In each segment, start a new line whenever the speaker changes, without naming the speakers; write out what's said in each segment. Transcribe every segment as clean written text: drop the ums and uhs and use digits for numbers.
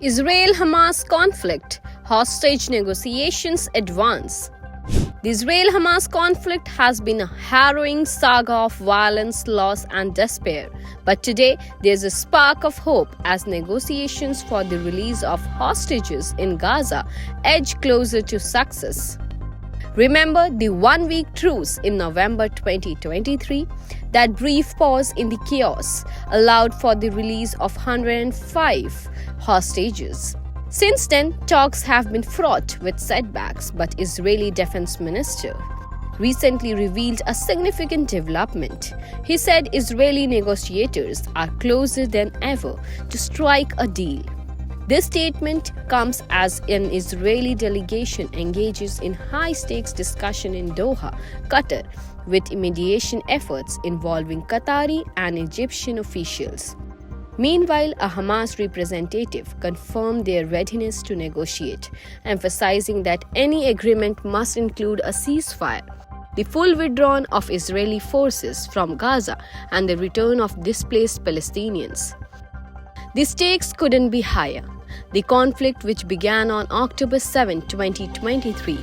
Israel-Hamas Conflict, hostage negotiations advance. The Israel-Hamas conflict has been a harrowing saga of violence, loss and despair. But today, there's a spark of hope as negotiations for the release of hostages in Gaza edge closer to success. Remember the one-week truce in November 2023? That brief pause in the chaos allowed for the release of 105 hostages. Since then, talks have been fraught with setbacks, but Israeli Defense Minister recently revealed a significant development. He said Israeli negotiators are closer than ever to strike a deal. This statement comes as an Israeli delegation engages in high-stakes discussion in Doha, Qatar, with mediation efforts involving Qatari and Egyptian officials. Meanwhile, a Hamas representative confirmed their readiness to negotiate, emphasizing that any agreement must include a ceasefire, the full withdrawal of Israeli forces from Gaza, and the return of displaced Palestinians. The stakes couldn't be higher. The conflict, which began on October 7, 2023,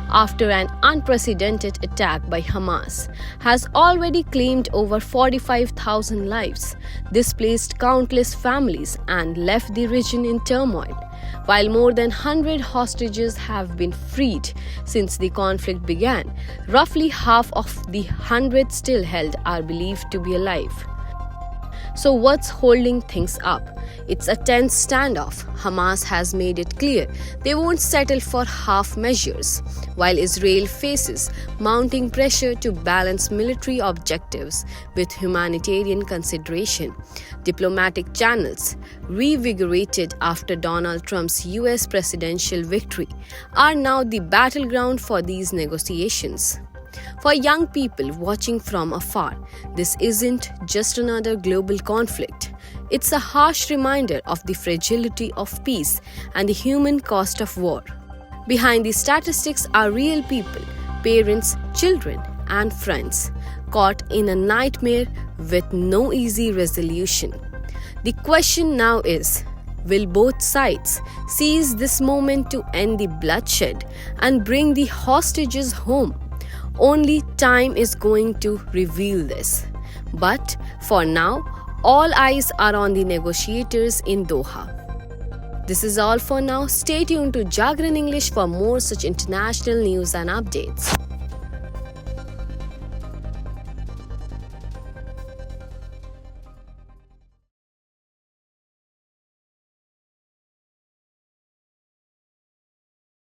after an unprecedented attack by Hamas, has already claimed over 45,000 lives, displaced countless families, and left the region in turmoil. While more than 100 hostages have been freed since the conflict began, roughly half of the 100 still held are believed to be alive. So what's holding things up? It's a tense standoff. Hamas has made it clear they won't settle for half measures, while Israel faces mounting pressure to balance military objectives with humanitarian consideration. Diplomatic channels, revigorated after Donald Trump's US presidential victory, are now the battleground for these negotiations. For young people watching from afar, this isn't just another global conflict. It's a harsh reminder of the fragility of peace and the human cost of war. Behind the statistics are real people, parents, children, and friends, caught in a nightmare with no easy resolution. The question now is, will both sides seize this moment to end the bloodshed and bring the hostages home? Only time is going to reveal this. But for now, all eyes are on the negotiators in Doha. This is all for now. Stay tuned to Jagran English for more such international news and updates.